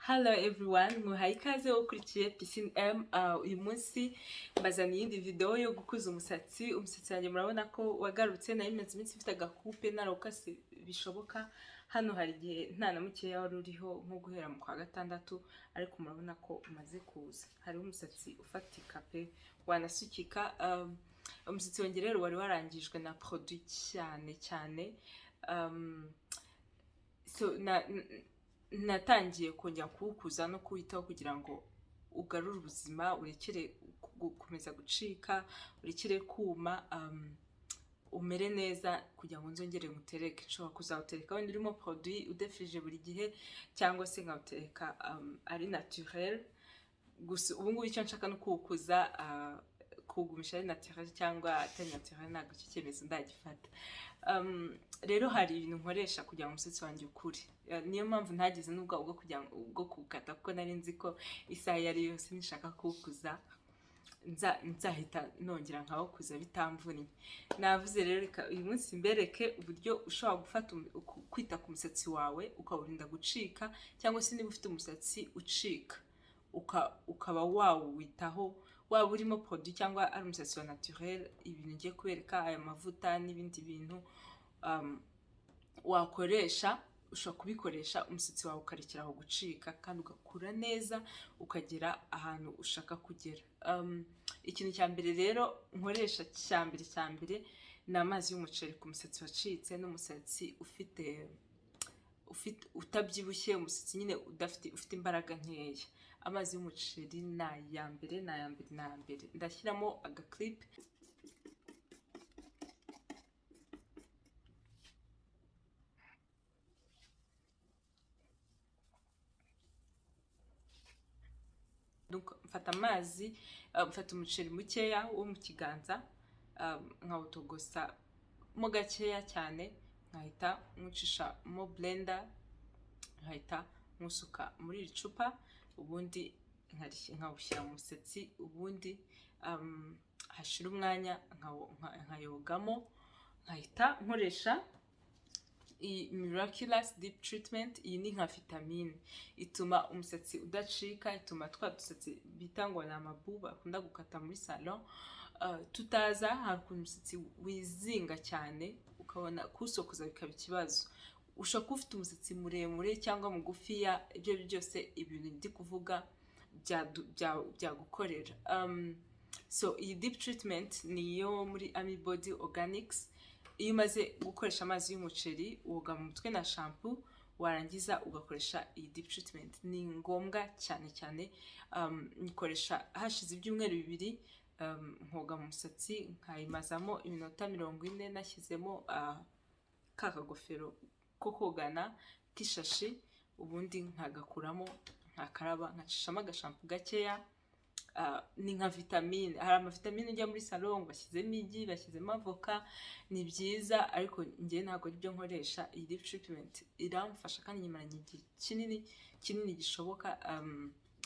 Hello everyone, muhaye ikaze ukurikiye Piscine M. Uyu munsi mbazaniye iyindi video yo gukuza umusatsi wanjye murabona ko wagarutse nari maze iminsi mfite agakupe narawukase bishoboka. Hano hari igihe nta na mukeya wari uriho nko guhera mu kwa gatandatu, ariko murabona ko umaze kuza. Hariho umusatsi ufatika pe, wanasukika. Umusatsi wanjye rero wari warangijwe na produit cyane. Natangiye kongera kuwukuza no kuwitaho kugira ngo ugarure ubuzima, urekere gukomeza gucika, urekere kuma, umere neza kugira ngo nzongere ngutereke. Nshobora kuzawutereka wenda urimo produit udefrige buri gihe, cyangwa se nkawutereka ari naturel. Gusa ubu ngubu icyo nshaka no kuwukuza, kugumisha ari naturel cyangwa atari naturel ntabwo icyo cyemezo ndagifata. Rero hari ibintu nkoresha kugira ngo umusatsi wanjye ukure. Niyo mpamvu ntagize n'ubwo bwo kukata, kuko nari nzi ko isaha yari yose nishaka kuwukuza nzahita nongera nkawukuza bitamvunnye. Navuze rero reka uyu munsi mbereke uburyo ushobora gufata kwita ku musatsi wawe ukawurinda gucika, cyangwa se niba ufite umusatsi ucika ukaba wawitaho, waba urimo produit cyangwa ari umusatsi wa naturel. Ibintu ngiye kubereka, aya mavuta n'ibindi bintu wakoresha, ushobora kubikoresha umusatsi wawe ukarekeraho gucika kandi ugakura neza ukagera ahantu ushaka kugera. Ikintu cya mbere rero nkoresha cya mbere ni amazi y'umuceri ku musatsi wacitse n'umusatsi utabyibushye, umusatsi nyine ufite imbaraga nkeya. Amazi y'umuceri ni aya mbere. Ndashyiramo agaclip. Mfata amazi, mfata umuceri mukeya wo mu kiganza, nkawutogosa mo gakeya cyane, nkahita nkucisha mo blender, nkahita nkusuka muri iri cupa, ubundi nkawushyira mu musatsi, ubundi hashira umwanya nkayogamo, nkahita nkoresha iyi Miraculous deep treatment. Iyi ni nka vitamine, ituma umusatsi udacika, ituma twa dusatsi bita ngo ni amabu bakunda gukata muri salon tutaza. Hari ukuntu umusatsi wizinga cyane ukabona kusokoza bikaba ikibazo. Ushobora kuba ufite umusatsi muremure cyangwa mugufiya, ibyo byose ibintu ndi kuvuga byagukorera. So iyi deep treatment niyo muri Ami Body Organics. Iyo umaze gukoresha amazi y'umuceri woga mu mutwe na shampoo, warangiza ugakoresha iyi deep treatment. Ni ngombwa cyane. Nikoresha hashize ibyumweru 2, nkoga mu musatsi nkayimazamo iminota 40 nashyizemo ka kagofero ko kogana k'ishashi, ubundi nkagakuramo, nkakaraba, nkacishamo agashampoo gakeya. Ni nka vitamine. Hari amavitamine ujya muri salon bashyizemo igi, bashyizemo avoka, ni byiza, ariko njye ntabwo ari byo nkoresha. Iyi deep treatment iramfasha kandi nyimaranye igihe kinini gishoboka.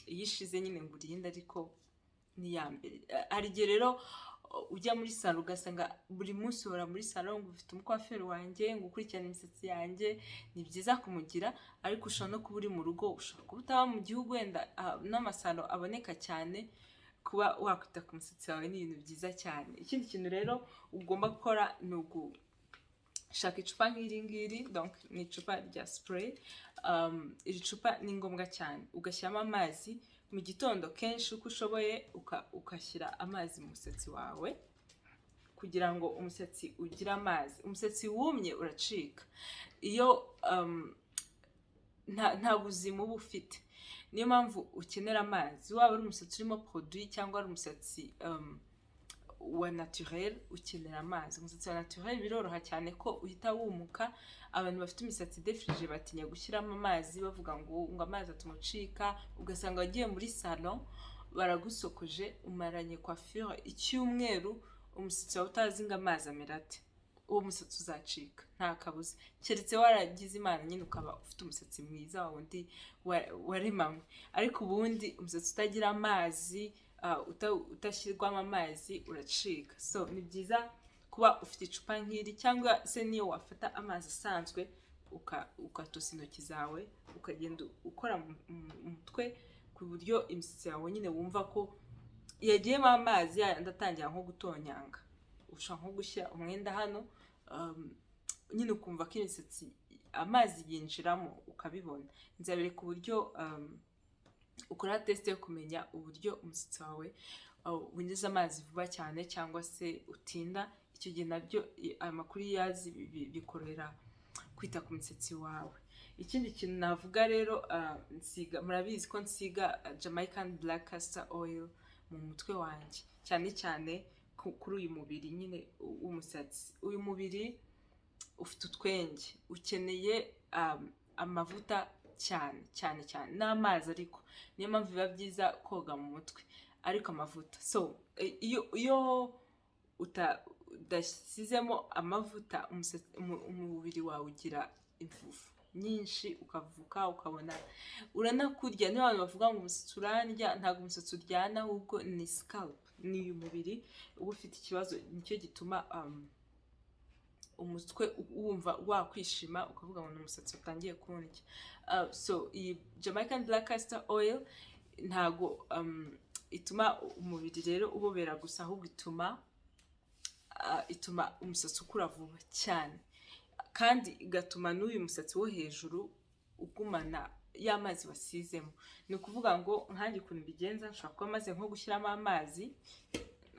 Iyo ishize nyine ngo urinde, ariko ni ya mbere. Hari igihe rero ujya muri salon ugasanga buri munsi uhora muri salon ngo ufite umukwaferi wanjye ngo ukurikirane imisatsi yanjye. Ni byiza kumugira, ariko ushobora no kuba uri mu rugo, ushobora kuba utaba mu gihugu wenda n'amasalo aboneka cyane. Kuba wakwita ku musatsi wawe ni ibintu byiza cyane. Ikindi kintu rero ugomba gukora ni ugushaka icupa nk'iri ngiri, donc ni icupa rya spray. Iri cupa ni ngombwa cyane, ugashyiramo amazi mu gitondo kenshi uko ushoboye, ukashyira amazi mu musatsi wawe kugira ngo umusatsi ugire amazi. Umusatsi wumye uracika iyo nta buzima uba ufite. Niyo mpamvu ukenera amazi. Waba ari umusatsi urimo produit cyangwa ari umusatsi wa naturel, ukenera amazi. Umusatsi wa naturel biroroha cyane ko uhita wumuka. Abantu bafite imisatsi defrige batinya gushyiramo amazi, bavuga ngo amazi atumucika. Ugasanga wagiye muri salon baragusokoje, umaranye coiffure icyumweru, umusatsi wawe utazi ngo amazi amerate, uwo musatsi uzacika nta kabuza. Keretse waragize imana nyine ukaba ufite umusatsi mwiza wa wundi waremanywe, ariko ubundi umusatsi utagira amazi, utashyirwamo amazi uracika. So ni byiza kuba ufite icupa nk'iri, cyangwa se niyo wafata amazi asanzwe ukatosa intoki zawe ukagenda ukora mu mutwe ku buryo imisatsi yawe nyine wumva ko yagiyemo amazi yandi atangira nko gutonyanga. Ushobora nko gushyira umwenda hano nyine ukumva ko imisatsi amazi yinjiramo ukabibona. Nzabereka uburyo ukora test yo kumenya uburyo umusatsi wawe winjiza amazi vuba cyane cyangwa se utinda. Icyo gihe nabyo amakuru yazi bikorera kwita ku musatsi wawe. Ikindi kintu navuga rero, nsiga, murabizi ko nsiga Jamaican black castor oil mu mutwe wanjye, cyane cyane kuri uyu mubiri nyine w'umusatsi. Uyu mubiri ufite utwenge, ukeneye amavuta cyane cyane cyane n'amazi, ariko niyo mpamvu biba byiza koga mu mutwe ariko amavuta. So iyo udashyizemo amavuta umubiri wawe ugira imvuvu nyinshi, ukavuka ukabona uranakurya. Niba abantu bavuga ngo umusatsi urandya, ntabwo umusatsi uryana, ahubwo ni scalp, ni uyu mubiri uba ufite ikibazo. Nicyo gituma umutwe wumva wakwishima ukavuga ngo umusatsi utangiye kundya. So iyi Jamaican black castor oil ntago ituma umubiri rero ubobera gusa, ahubwo ituma umusatsi ukura vuba cyane, kandi igatuma n'uyu musatsi wo hejuru ugumana y'amazi wasizemo. Ni ukuvuga ngo nkanjye ukuntu mbigenza, nshobora kuba maze nko gushyiramo amazi,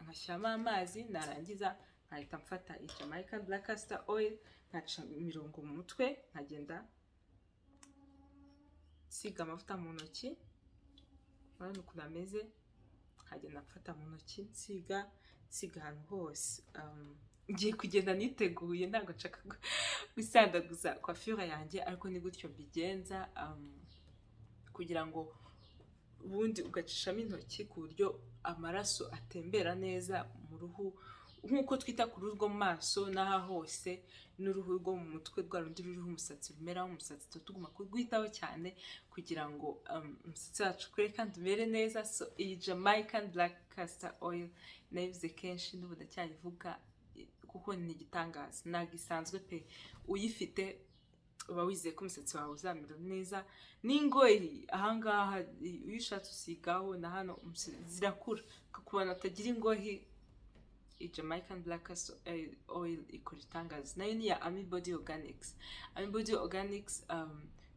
nkashyiramo amazi, narangiza nkahita mfata iyi Jamaican black castor oil, nkaca imirongo mu mutwe, nkagenda siga amavuta mu ntoki, urabona ukuntu ameze, nkagenda mfata mu ntoki nsiga ahantu hose. Ngiye kugenda niteguye, ntabwo nshaka gusandaguza coiffure yanjye, ariko ni gutyo mbigenza, kugira ngo ubundi ugacishamo intoki ku buryo amaraso atembera neza mu ruhu, nk'uko twita ku ruhu rwo mu maso n'aha hose, n'uruhu rwo mu mutwe, rwa rundi ruriho umusatsi rumeraho umusatsi, tuguma kurwitaho cyane kugira ngo umusatsi wacu ukure kandi umere neza. So iyi Jamaican black castor oil nayivuze kenshi n'ubu ndacyayivuga kuko ni igitangaza, ntabwo isanzwe pe. Uyifite uba wizeye ko umusatsi wawe uzamera neza. N'ingoyi ahangaha iyo ushatse usigaho na hano zirakura, kubona atagira ingoyi. Jamaican black castor oil ikora itangaza. Nayo ni ya Body Organics. Body Organics,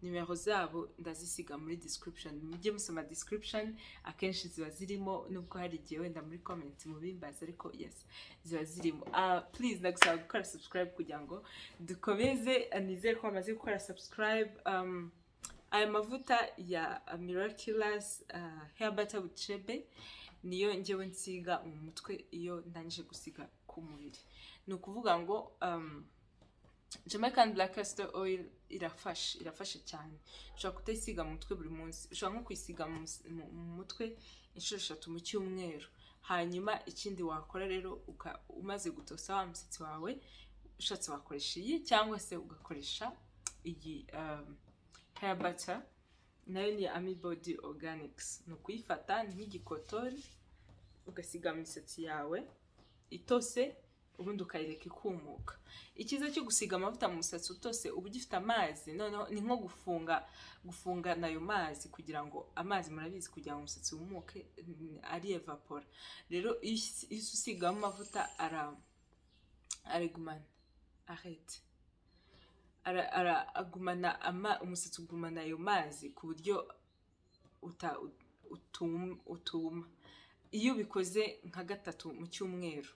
nimero zabo ndazisiga muri description, mujye musoma description, akenshi ziba zirimo, nubwo hari igihe wenda muri comment mubimbaza, ariko yes, ziba zirimo. Please ndagusaba gukora subscribe kugira ngo dukomeze. Nizere ko bamaze gukora subscribe. Aya mavuta ya Miraculous hair butter with shebe niyo njyewe nsiga mu mutwe iyo ndangije gusiga ku mubiri. Ni ukuvuga ngo Jamaican black castor oil irafashe cyane. Ushobora kutayisiga mu mutwe buri munsi, ushobora nko kwisiga mu mutwe inshuro 3 mu cyumweru. Hanyuma ikindi wakora rero, umaze gutosa wa musatsi wawe, ushatse wakoresha iyi cyangwa se ugakoresha iyi hair butter, nayo ni Body Organics. Ni ukuyifata nk'igikotori ugasiga mu misatsi yawe itose, ubundi ukayireka ikumuka. Ikiza cyo gusiga amavuta mu musatsi utose, uba ugifite amazi, noneho ni nko gufunga nayo mazi, kugira ngo amazi, murabizi, kugira ngo umusatsi wumuke ari evapora. Rero iyo usigamo amavuta aragumana, agumana umusatsi ugumana ayo mazi ku buryo utuma. Iyo ubikoze nka 3 mu cyumweru,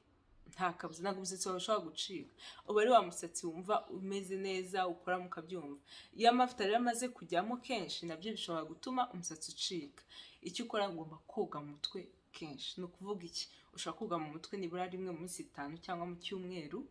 nta kabuza, ntabwo umusatsi wawe ushobora gucika. Uba ari wa musatsi wumva umeze neza, ukora mukabyumva. Iyo amavuta rero amaze kujyamo kenshi, nabyo bishobora gutuma umusatsi ucika. Icyo ukora, ugomba koga mu mutwe kenshi. Ni ukuvuga iki? Ushobora koga mu mutwe nibura rimwe mu minsi 5 cyangwa mu cyumweru.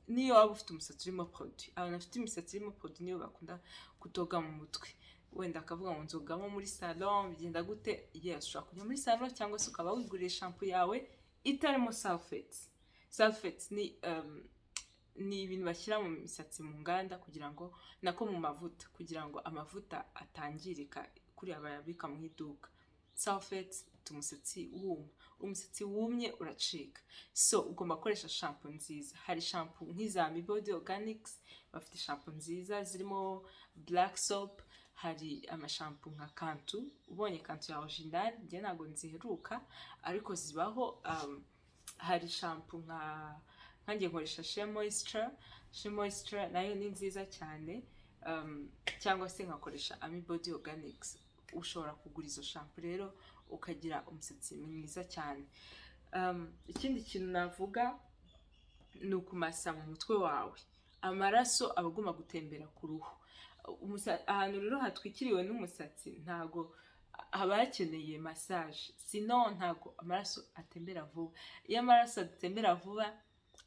Niyo waba ufite umusatsi urimo produit, abantu bafite imisatsi irimo produit niyo bakunda kutoga mu mutwe. Wenda akavuga ngo nzogamo muri salon, bigenda gute? Yes, ushobora kujya muri salon cyangwa se ukaba wigurira shampoo yawe itarimo sulphates. Sulphates ni ibintu bashyira mu misatsi mu nganda kugira ngo, nako mu mavuta, kugira ngo amavuta atangirika kuri abayabika mu iduka. Sulphates umusatsi wuma, umusatsi wumye uracika. So ugomba gukoresha shampoo nziza. Hari shampoo nk'iza Body Organics, bafite shampoo nziza zirimo black soap. hari amashampu nka kantu, ubonye kantu ya original njye ntabwo nziheruka ariko zibaho. Hari shampu nkanjye nkoresha Shea Moisture nayo ni nziza cyane, cyangwa se nkakoresha Ami Body Organics. Ushobora kugura izo shampu rero ukagira umusatsi mwiza cyane. Ikindi kintu navuga ni ukumasa mu mutwe wawe. Amaraso aba agomba gutembera ku ruhu. Ahantu rero hatwikiriwe n'umusatsi ntago haba hakeneye massage, sino ntago amaraso atembera vuba. Iyo amaraso atembera vuba,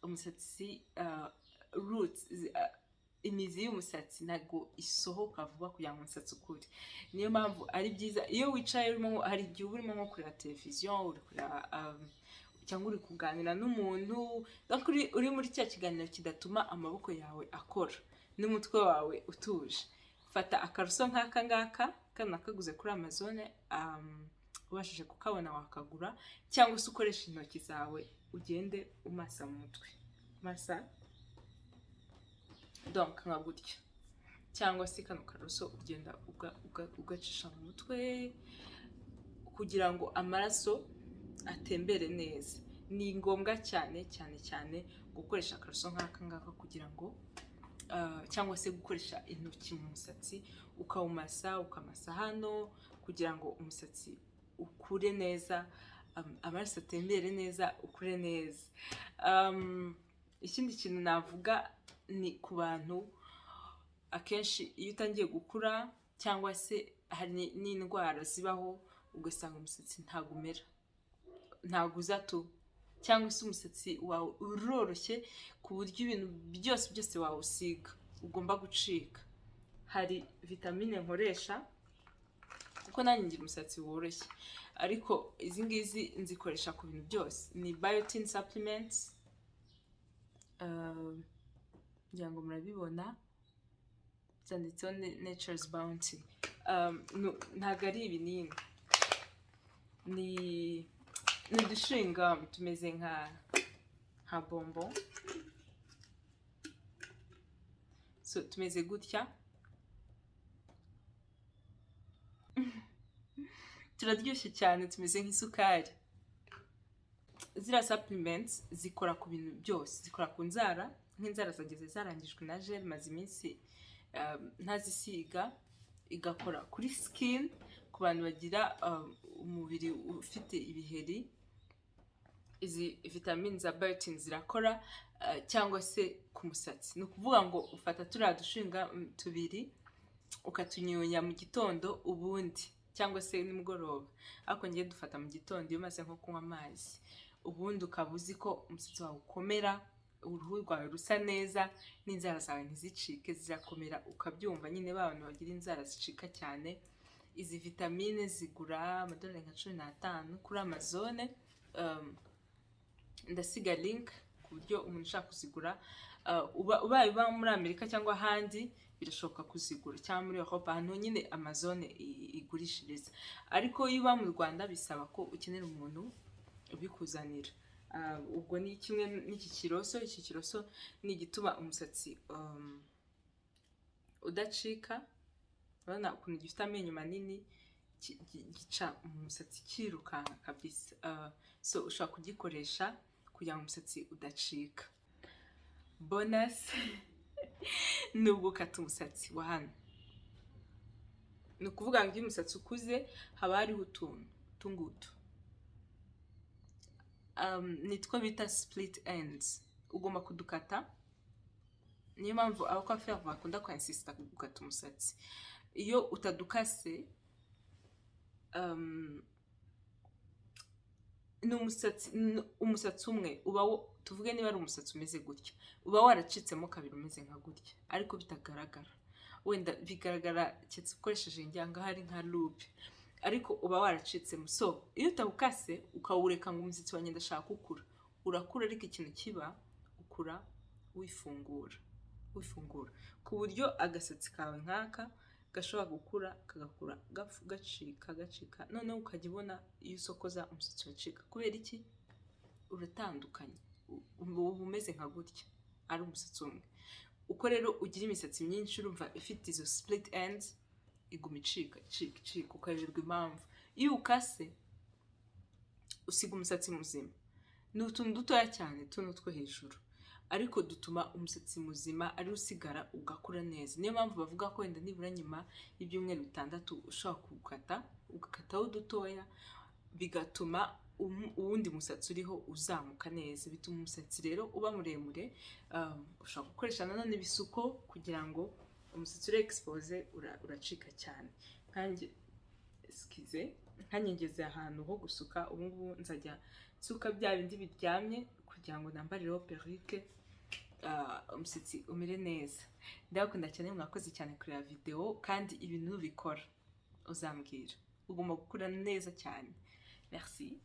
umusatsi roots, imizi y'umusatsi ntago isohoka vuba kugira ngo umusatsi ukure. Niyo mpamvu ari byiza iyo wicaye hari igihe uba urimo nko kureba televiziyo, uri kureba cyangwa uri kuganira n'umuntu, uri muri cya kiganiro kidatuma amaboko yawe akora n'umutwe wawe utuje. Fata akaruso nk'aka ngaka, kandi nakaguze kuri Amazon, ubashije kukabona wakagura, cyangwa se ukoresha intoki zawe ugende umasa mu mutwe. Masa donc nka gutya, cyangwa se kano karuso ugenda ugacisha mu mutwe kugira ngo amaraso atembere neza. Ni ngombwa cyane gukoresha akaruso nk'aka ngaka kugira ngo cyangwa se gukoresha intoki mu musatsi ukawumasa, ukamasa hano kugira ngo umusatsi ukure neza, amaraso atembere neza, ukure neza. Ikindi kintu navuga ni ku bantu akenshi iyo utangiye gukura cyangwa se hari n'indwara zibaho ugasanga umusatsi ntago umera, ntago uza tu, cyangwa se umusatsi wawe uroroshye ku buryo ibintu byose wawusiga ugomba gucika. Hari vitamine nkoresha kuko nanjye ngira umusatsi woroshye, ariko izi ngizi nzikoresha ku bintu byose. Ni biotin supplements, ngira ngo murabibona zanditseho nature's bounty. Ntago ari ibinini, ni udushinga tumeze nka bombo, so tumeze gutya, turaryoshye cyane, tumeze nk'isukari. Zira supplements zikora ku bintu byose, zikora ku nzara, nk'inzara zageze zarangijwe na gel maze iminsi ntazisiga, igakora kuri skin ku bantu bagira umubiri ufite ibiheri. Izi vitamine za biotin zirakora, cyangwa se ku musatsi. Ni ukuvuga ngo ufata turiya dushinga tubiri ukatunyunya mu gitondo ubundi, cyangwa se nimugoroba, ariko ngiye dufata mu gitondo iyo umaze nko kunywa amazi, ubundi ukaba uzi ko umusatsi wawe ukomera, uruhu rwawe rusa neza, n'inzara zawe ntizicike, zirakomera. Ukabyumva nyine abantu bagira inzara zicika cyane. Izi vitamine zigura amadolari nka 15 kuri Amazon. Ndasiga link ku buryo umuntu ushaka kuzigura, ubaye uba muri Amerika cyangwa ahandi birashoboka kuzigura, cyangwa muri Europe ahantu nyine Amazon igurishiriza. Ariko iyo uba mu Rwanda bisaba ko ukenera umuntu ubikuzanira. Ubwo ni kimwe n'iki kiroso. Iki kiroso ni igituma umusatsi udacika. Urabona ukuntu gifite amenyo manini, gica umusatsi kirukanka kabisa. So ushobora kugikoresha kugira ngo umusatsi udacika. Bonus ni ugukata umusatsi wa hano. Ni ukuvuga ngo iyo umusatsi ukuze haba hariho utuntu tungutu, nitwo bita split ends, ugomba kudukata. Niyo mpamvu abacoiffeurs bakunda insista gukata umusatsi. Iyo utadukase umusatsi umwe uba, tuvuge niba ari umusatsi umeze gutya, uba waracitsemo kabiri umeze nka gutya, ariko bitagaragara. Wenda bigaragara cyetse ukoresheje njyanga hari nka loop, ariko uba waracitsemo. So iyo utawukase ukawureka ngo umusatsi wanjye ndashaka ukura, urakura, ariko ikintu kiba ukura wifungura ku buryo agasatsi kawe nkaka gashobora gukura kagakura gacika, noneho ukajya ubona iyo usokoza umusatsi wacika. Kubera iki? Uratandukanye, uba umeze nka gutya, ari umusatsi umwe. Uko rero ugira imisatsi myinshi urumva ifite izo split ends, iguma icika ukayoberwa impamvu. Iyo ukase usiga umusatsi muzima, ni utuntu dutoya cyane tuno two hejuru, ariko dutuma umusatsi muzima ari usigara ugakura neza. Niyo mpamvu bavuga ko wenda nibura nyuma y'ibyumweru 6 ushobora ugakataho dutoya, bigatuma uwundi musatsi uriho uzamuka neza, bituma umusatsi rero uba muremure. Ushobora gukoresha nanone ibisuko kugira ngo umusatsi uri expose uracika cyane. Nkanjye ngeze ahantu ho gusuka, ubu ngubu nzajya nsuka bya bindi biryamye kugira ngo nambarireho perruque, umusatsi umere neza. Ndabakunda cyane, mwakoze cyane kureba video, kandi ibintu bikora uzambwira ugomba gukura neza cyane. Merci.